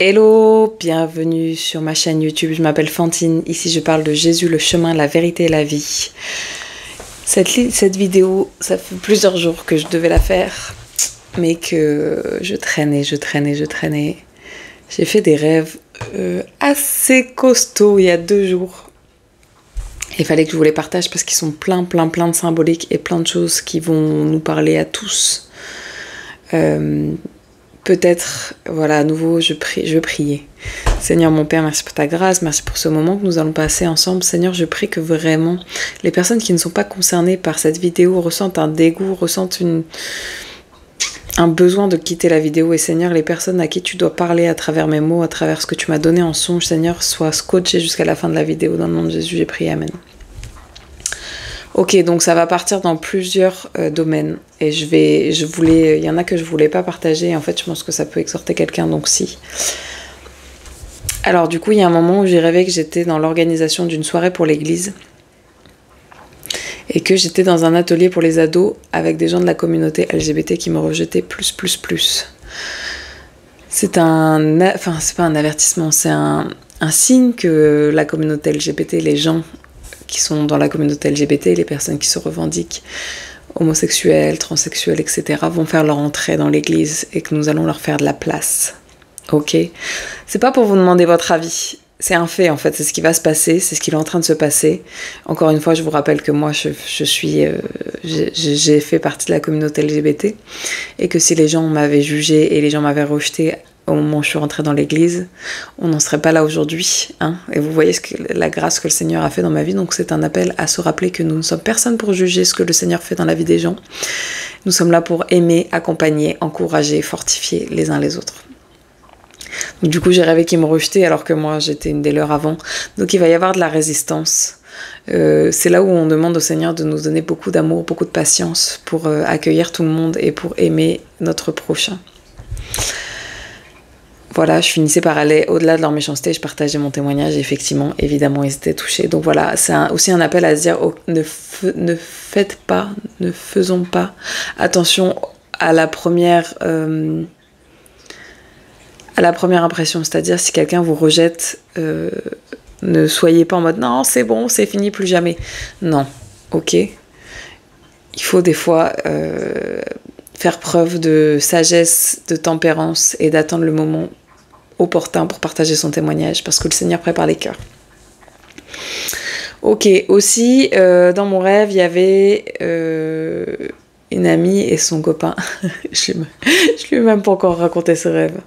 Hello, bienvenue sur ma chaîne YouTube, je m'appelle Fantine, ici je parle de Jésus, le chemin, la vérité et la vie. Cette vidéo, ça fait plusieurs jours que je devais la faire, mais que je traînais. J'ai fait des rêves assez costauds il y a 2 jours. Il fallait que je vous les partage parce qu'ils sont plein de symboliques et plein de choses qui vont nous parler à tous. Peut-être, voilà, à nouveau, je veux prier. Seigneur mon Père, merci pour ta grâce, merci pour ce moment que nous allons passer ensemble. Seigneur, je prie que vraiment, les personnes qui ne sont pas concernées par cette vidéo ressentent un dégoût, ressentent un besoin de quitter la vidéo. Et Seigneur, les personnes à qui tu dois parler à travers mes mots, à travers ce que tu m'as donné en songe, Seigneur, soient scotchées jusqu'à la fin de la vidéo. Dans le nom de Jésus, j'ai prié, Amen. Ok, donc ça va partir dans plusieurs domaines. Et il y en a que je voulais pas partager. En fait, je pense que ça peut exhorter quelqu'un, donc si. Alors du coup, il y a un moment où j'ai rêvé que j'étais dans l'organisation d'une soirée pour l'église. Et que j'étais dans un atelier pour les ados avec des gens de la communauté LGBT qui me rejetaient plus. C'est pas un avertissement, c'est un signe que la communauté LGBT, les gens qui sont dans la communauté LGBT, les personnes qui se revendiquent homosexuels, transsexuels, etc., vont faire leur entrée dans l'église et que nous allons leur faire de la place. Ok ? C'est pas pour vous demander votre avis. C'est un fait, en fait. C'est ce qui va se passer. C'est ce qui est en train de se passer. Encore une fois, je vous rappelle que moi, j'ai fait partie de la communauté LGBT et que si les gens m'avaient jugé et les gens m'avaient rejeté au moment où je suis rentrée dans l'église, on n'en serait pas là aujourd'hui. Hein, et vous voyez la grâce que le Seigneur a fait dans ma vie. Donc c'est un appel à se rappeler que nous ne sommes personne pour juger ce que le Seigneur fait dans la vie des gens. Nous sommes là pour aimer, accompagner, encourager, fortifier les uns les autres. Donc, du coup, j'ai rêvé qu'ils me rejetaient alors que moi, j'étais une des leurs avant. Donc il va y avoir de la résistance. C'est là où on demande au Seigneur de nous donner beaucoup d'amour, beaucoup de patience pour accueillir tout le monde et pour aimer notre prochain. Voilà, je finissais par aller au-delà de leur méchanceté, je partageais mon témoignage et effectivement, évidemment, ils étaient touchés. Donc voilà, c'est aussi un appel à se dire ne faisons pas attention à la première impression. C'est-à-dire, si quelqu'un vous rejette, ne soyez pas en mode non, c'est bon, c'est fini, plus jamais. Non, ok. Il faut des fois faire preuve de sagesse, de tempérance et d'attendre le moment opportun pour partager son témoignage parce que le Seigneur prépare les cœurs. Ok, aussi dans mon rêve il y avait une amie et son copain. je lui ai même pas encore raconté ce rêve.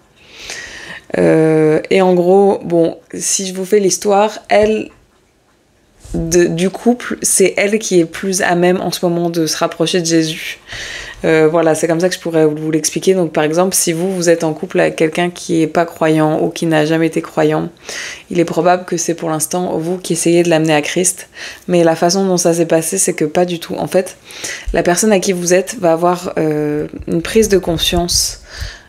Et en gros, bon, si je vous fais l'histoire, du couple, c'est elle qui est plus à même en ce moment de se rapprocher de Jésus. Voilà, c'est comme ça que je pourrais vous l'expliquer. Donc par exemple, si vous êtes en couple avec quelqu'un qui n'est pas croyant ou qui n'a jamais été croyant, il est probable que c'est pour l'instant vous qui essayez de l'amener à Christ. Mais la façon dont ça s'est passé, c'est que pas du tout. En fait, la personne à qui vous êtes va avoir une prise de conscience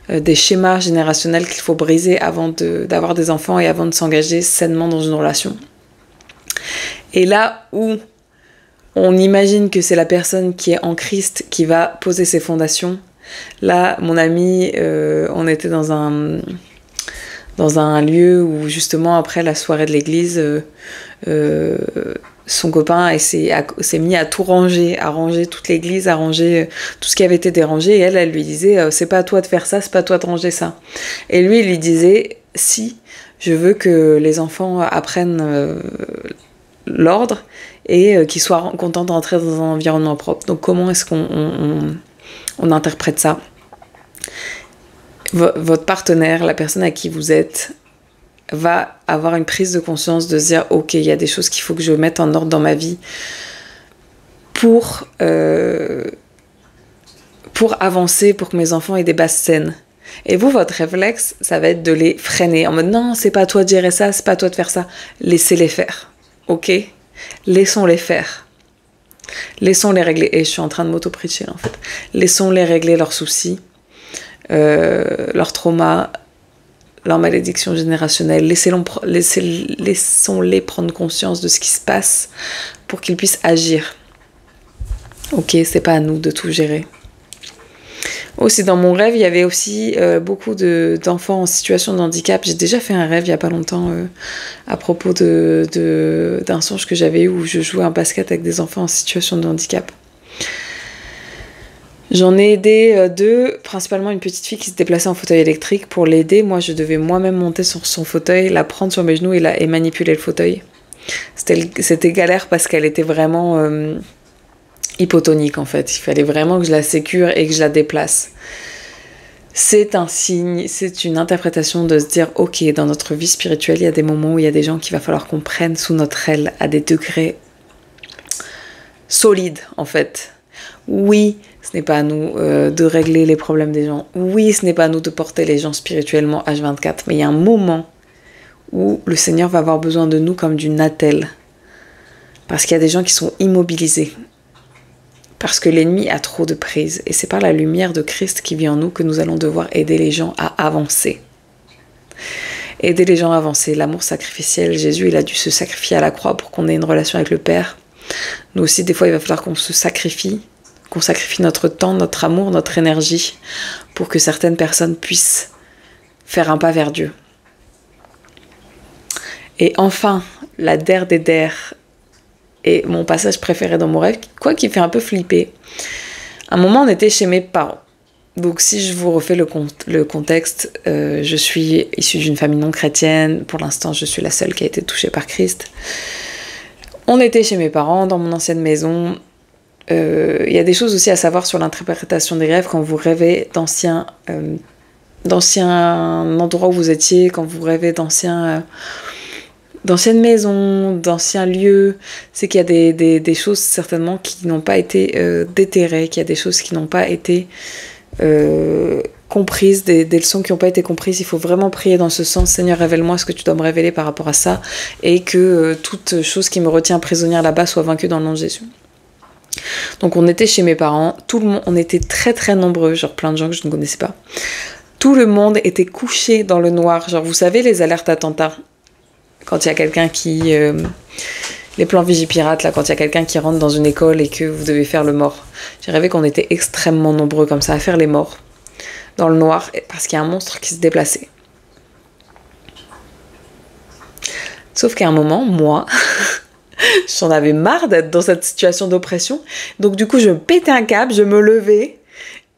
des schémas générationnels qu'il faut briser avant d'avoir des enfants et avant de s'engager sainement dans une relation. Et là où on imagine que c'est la personne qui est en Christ qui va poser ses fondations, là, mon ami, on était dans un lieu où justement après la soirée de l'église, son copain s'est mis à tout ranger, à ranger toute l'église, à ranger tout ce qui avait été dérangé. Et elle lui disait c'est pas à toi de faire ça, c'est pas à toi de ranger ça. Et lui, il lui disait si, je veux que les enfants apprennent l'ordre et qu'ils soient contents d'entrer dans un environnement propre. Donc comment est-ce qu'on interprète ça ? Votre partenaire, la personne à qui vous êtes, va avoir une prise de conscience de se dire ok, il y a des choses qu'il faut que je mette en ordre dans ma vie pour avancer, pour que mes enfants aient des bases saines. Et vous, votre réflexe, ça va être de les freiner en mode non, c'est pas à toi de gérer ça, c'est pas à toi de faire ça. Laissez-les faire, ok ? Laissons-les faire. Laissons-les régler. Et je suis en train de m'auto-preacher en fait. Laissons-les régler leurs soucis, leurs traumas, leurs malédictions générationnelles. Laissons-les prendre conscience de ce qui se passe pour qu'ils puissent agir. Ok, c'est pas à nous de tout gérer. Aussi, dans mon rêve, il y avait aussi beaucoup d'enfants en situation de handicap. J'ai déjà fait un rêve il y a pas longtemps à propos d'un songe que j'avais eu où je jouais un basket avec des enfants en situation de handicap. J'en ai aidé deux, principalement une petite fille qui se déplaçait en fauteuil électrique. Pour l'aider, moi, je devais moi-même monter sur son fauteuil, la prendre sur mes genoux et manipuler le fauteuil. C'était galère parce qu'elle était vraiment hypotonique, en fait. Il fallait vraiment que je la sécure et que je la déplace. C'est un signe, c'est une interprétation de se dire, ok, dans notre vie spirituelle, il y a des moments où il y a des gens qu'il va falloir qu'on prenne sous notre aile à des degrés solides, en fait. Oui, ce n'est pas à nous de régler les problèmes des gens. Oui, ce n'est pas à nous de porter les gens spirituellement H24. Mais il y a un moment où le Seigneur va avoir besoin de nous comme d'une attelle. Parce qu'il y a des gens qui sont immobilisés. Parce que l'ennemi a trop de prise. Et c'est par la lumière de Christ qui vit en nous que nous allons devoir aider les gens à avancer. Aider les gens à avancer. L'amour sacrificiel, Jésus, il a dû se sacrifier à la croix pour qu'on ait une relation avec le Père. Nous aussi, des fois, il va falloir qu'on se sacrifie. Qu'on sacrifie notre temps, notre amour, notre énergie pour que certaines personnes puissent faire un pas vers Dieu. Et enfin, la der des der est mon passage préféré dans mon rêve, quoi qui fait un peu flipper. À un moment, on était chez mes parents. Donc si je vous refais le contexte, je suis issue d'une famille non chrétienne. Pour l'instant, je suis la seule qui a été touchée par Christ. On était chez mes parents, dans mon ancienne maison. Il y a des choses aussi à savoir sur l'interprétation des rêves quand vous rêvez d'anciens endroits où vous étiez, quand vous rêvez d'anciennes maisons, d'anciens lieux. C'est qu'il y a des choses certainement qui n'ont pas été déterrées, qu'il y a des choses qui n'ont pas été comprises, des leçons qui n'ont pas été comprises. Il faut vraiment prier dans ce sens. Seigneur, révèle-moi ce que tu dois me révéler par rapport à ça et que toute chose qui me retient prisonnière là-bas soit vaincue dans le nom de Jésus. Donc on était chez mes parents, tout le monde, on était très très nombreux, genre plein de gens que je ne connaissais pas. Tout le monde était couché dans le noir, genre vous savez les alertes attentats, quand il y a quelqu'un qui... les plans Vigipirate, là, quand il y a quelqu'un qui rentre dans une école et que vous devez faire le mort. J'ai rêvé qu'on était extrêmement nombreux comme ça à faire les morts, dans le noir, parce qu'il y a un monstre qui se déplaçait. Sauf qu'à un moment, moi... J'en avais marre d'être dans cette situation d'oppression. Donc du coup, je pétais un câble, je me levais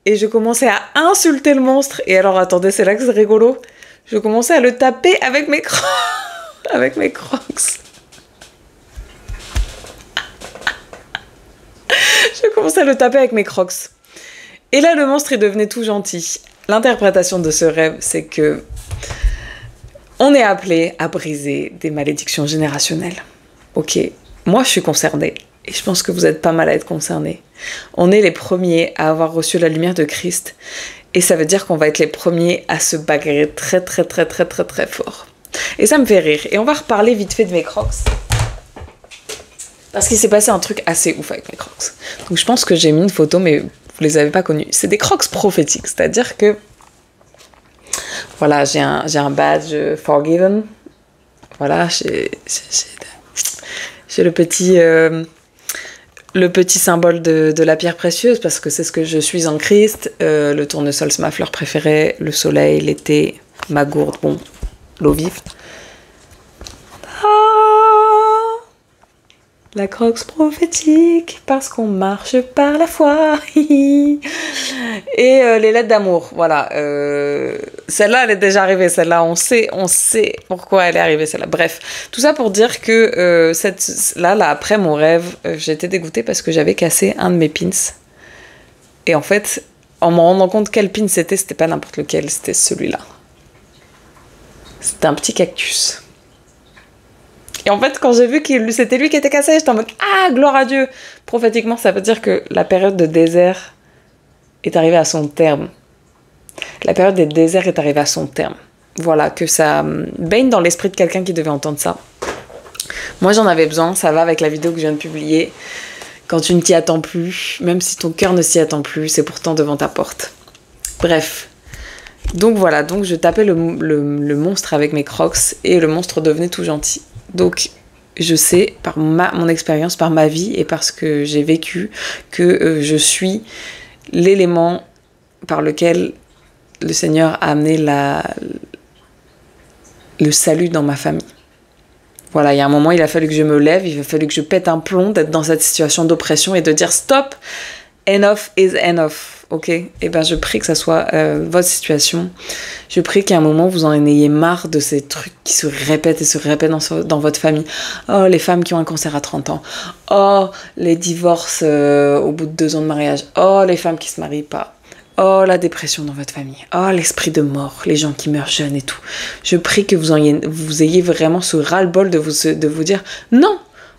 et je commençais à insulter le monstre. Et alors, attendez, c'est là que c'est rigolo. Je commençais à le taper avec mes crocs. Avec mes crocs. Je commençais à le taper avec mes crocs. Et là, le monstre, il devenait tout gentil. L'interprétation de ce rêve, c'est que on est appelé à briser des malédictions générationnelles. Ok, moi je suis concernée et je pense que vous êtes pas mal à être concernés. On est les premiers à avoir reçu la lumière de Christ et ça veut dire qu'on va être les premiers à se bagarrer très très très très très très fort. Et ça me fait rire. Et on va reparler vite fait de mes crocs. Parce qu'il s'est passé un truc assez ouf avec mes crocs. Donc je pense que j'ai mis une photo mais vous les avez pas connus. C'est des crocs prophétiques, c'est-à-dire que voilà, j'ai un badge Forgiven. Voilà, j'ai le petit symbole de la pierre précieuse parce que c'est ce que je suis en Christ. Le tournesol, c'est ma fleur préférée. Le soleil, l'été, ma gourde, bon, l'eau vive. La crocs prophétique, parce qu'on marche par la foi. Et les lettres d'amour, voilà. Celle-là, elle est déjà arrivée. Celle-là, on sait pourquoi elle est arrivée, celle-là. Bref, tout ça pour dire que là, après mon rêve, j'étais dégoûtée parce que j'avais cassé un de mes pins. Et en fait, en me rendant compte quel pin c'était pas n'importe lequel, c'était celui-là. C'était un petit cactus. Et en fait, quand j'ai vu que c'était lui qui était cassé, j'étais en mode « Ah, gloire à Dieu !» Prophétiquement, ça veut dire que la période de désert est arrivée à son terme. La période des déserts est arrivée à son terme. Voilà, que ça baigne dans l'esprit de quelqu'un qui devait entendre ça. Moi, j'en avais besoin, ça va avec la vidéo que je viens de publier. Quand tu ne t'y attends plus, même si ton cœur ne s'y attend plus, c'est pourtant devant ta porte. Bref. Donc voilà, donc je tapais le monstre avec mes crocs et le monstre devenait tout gentil. Donc, je sais, par mon expérience, par ma vie et parce que j'ai vécu, que je suis l'élément par lequel le Seigneur a amené le salut dans ma famille. Voilà, il y a un moment, il a fallu que je me lève, il a fallu que je pète un plomb d'être dans cette situation d'oppression et de dire stop, enough is enough, ok? Et ben je prie que ça soit votre situation. Je prie qu'à un moment, vous en ayez marre de ces trucs qui se répètent et se répètent dans votre famille. Oh, les femmes qui ont un cancer à 30 ans. Oh, les divorces au bout de 2 ans de mariage. Oh, les femmes qui se marient pas. Oh, la dépression dans votre famille. Oh, l'esprit de mort, les gens qui meurent jeunes et tout. Je prie que vous ayez vraiment ce ras-le-bol de vous dire non,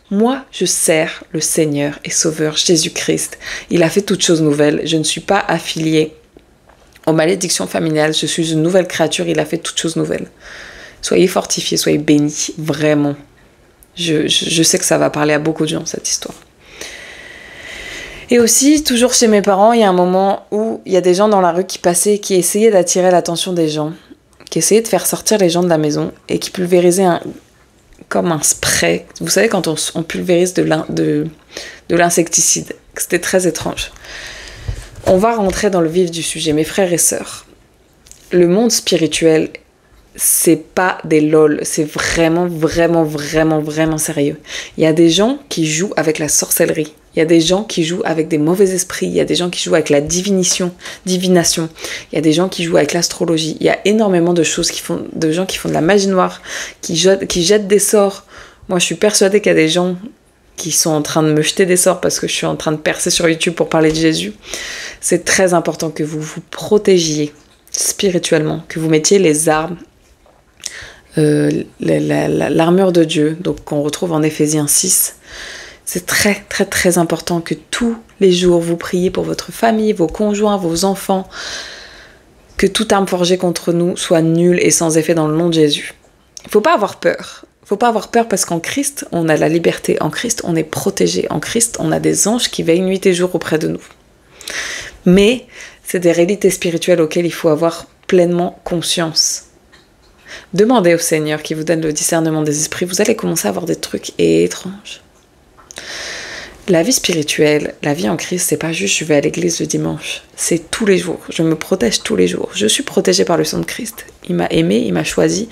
moi, je sers le Seigneur et Sauveur Jésus-Christ. Il a fait toutes choses nouvelles. Je ne suis pas affiliée aux malédictions familiales. Je suis une nouvelle créature. Il a fait toutes choses nouvelles. Soyez fortifiés, soyez bénis, vraiment. Je sais que ça va parler à beaucoup de gens, cette histoire. Et aussi, toujours chez mes parents, il y a un moment où il y a des gens dans la rue qui passaient, qui essayaient d'attirer l'attention des gens, qui essayaient de faire sortir les gens de la maison et qui pulvérisaient comme un spray. Vous savez, quand on pulvérise de l'insecticide. C'était très étrange. On va rentrer dans le vif du sujet, mes frères et sœurs. Le monde spirituel, c'est pas des lol, c'est vraiment, vraiment, vraiment, vraiment sérieux. Il y a des gens qui jouent avec la sorcellerie. Il y a des gens qui jouent avec des mauvais esprits. Il y a des gens qui jouent avec la divination. Il y a des gens qui jouent avec l'astrologie. Il y a énormément de gens qui font de la magie noire, qui jettent des sorts. Moi, je suis persuadée qu'il y a des gens qui sont en train de me jeter des sorts parce que je suis en train de percer sur YouTube pour parler de Jésus. C'est très important que vous vous protégiez spirituellement, que vous mettiez les armes, l'armure de Dieu, donc qu'on retrouve en Éphésiens 6. C'est très, très, très important que tous les jours, vous priez pour votre famille, vos conjoints, vos enfants, que toute arme forgée contre nous soit nulle et sans effet dans le nom de Jésus. Il ne faut pas avoir peur. Il ne faut pas avoir peur parce qu'en Christ, on a la liberté. En Christ, on est protégé. En Christ, on a des anges qui veillent nuit et jour auprès de nous. Mais c'est des réalités spirituelles auxquelles il faut avoir pleinement conscience. Demandez au Seigneur qui vous donne le discernement des esprits. Vous allez commencer à voir des trucs étranges. La vie spirituelle, la vie en Christ, c'est pas juste je vais à l'église le dimanche. C'est tous les jours. Je me protège tous les jours. Je suis protégée par le sang de Christ. Il m'a aimé, il m'a choisi.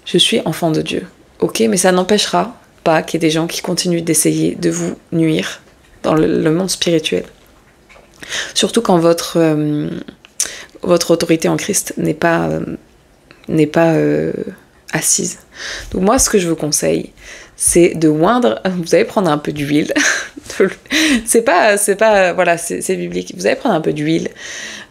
Je suis enfant de Dieu. Ok, mais ça n'empêchera pas qu'il y ait des gens qui continuent d'essayer de vous nuire dans le monde spirituel. Surtout quand votre autorité en Christ n'est pas assise. Donc moi, ce que je vous conseille, c'est de oindre. Vous allez prendre un peu d'huile. c'est biblique. Vous allez prendre un peu d'huile,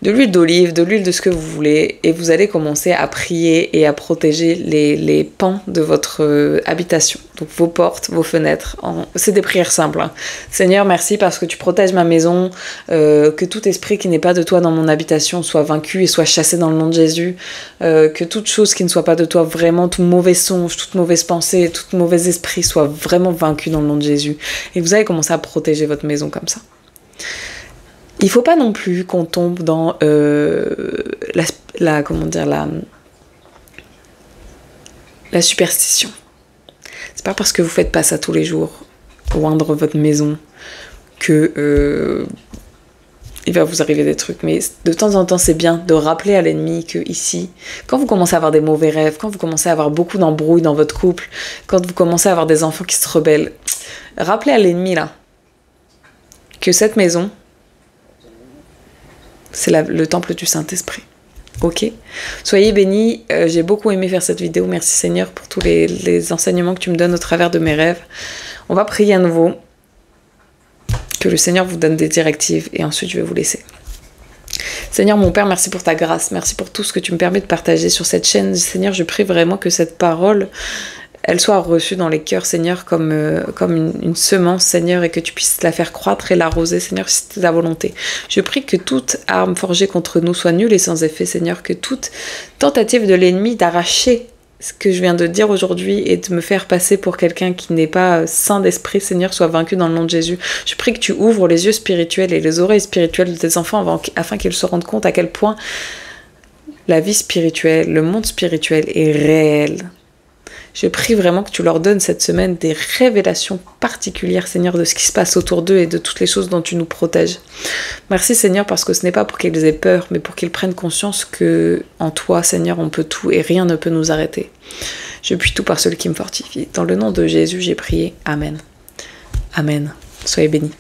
de l'huile d'olive, de l'huile de ce que vous voulez, et vous allez commencer à prier et à protéger les pans de votre habitation. Donc vos portes, vos fenêtres. C'est des prières simples. Hein. Seigneur, merci parce que tu protèges ma maison, que tout esprit qui n'est pas de toi dans mon habitation soit vaincu et soit chassé dans le nom de Jésus, que toute chose qui ne soit pas de toi, vraiment tout mauvais songe, toute mauvaise pensée, tout mauvais esprit soit vraiment vaincu dans le nom de Jésus. Et vous allez commencer à protéger votre maison comme ça. Il ne faut pas non plus qu'on tombe dans la superstition. C'est pas parce que vous faites pas ça tous les jours, oindre votre maison, que il va vous arriver des trucs. Mais de temps en temps, c'est bien de rappeler à l'ennemi que ici, quand vous commencez à avoir des mauvais rêves, quand vous commencez à avoir beaucoup d'embrouilles dans votre couple, quand vous commencez à avoir des enfants qui se rebellent, rappelez à l'ennemi là que cette maison, c'est le temple du Saint-Esprit. Ok, soyez bénis, j'ai beaucoup aimé faire cette vidéo, merci Seigneur pour tous les enseignements que tu me donnes au travers de mes rêves. On va prier à nouveau, que le Seigneur vous donne des directives et ensuite je vais vous laisser. Seigneur mon Père, merci pour ta grâce, merci pour tout ce que tu me permets de partager sur cette chaîne. Seigneur, je prie vraiment que cette parole, elle soit reçue dans les cœurs, Seigneur, comme une semence, Seigneur, et que tu puisses la faire croître et l'arroser, Seigneur, si c'est ta volonté. Je prie que toute arme forgée contre nous soit nulle et sans effet, Seigneur, que toute tentative de l'ennemi d'arracher ce que je viens de dire aujourd'hui et de me faire passer pour quelqu'un qui n'est pas saint d'esprit, Seigneur, soit vaincu dans le nom de Jésus. Je prie que tu ouvres les yeux spirituels et les oreilles spirituelles de tes enfants afin qu'ils se rendent compte à quel point la vie spirituelle, le monde spirituel est réel. Je prie vraiment que tu leur donnes cette semaine des révélations particulières, Seigneur, de ce qui se passe autour d'eux et de toutes les choses dont tu nous protèges. Merci, Seigneur, parce que ce n'est pas pour qu'ils aient peur, mais pour qu'ils prennent conscience que en toi, Seigneur, on peut tout et rien ne peut nous arrêter. Je puis tout par celui qui me fortifie. Dans le nom de Jésus, j'ai prié. Amen. Amen. Soyez bénis.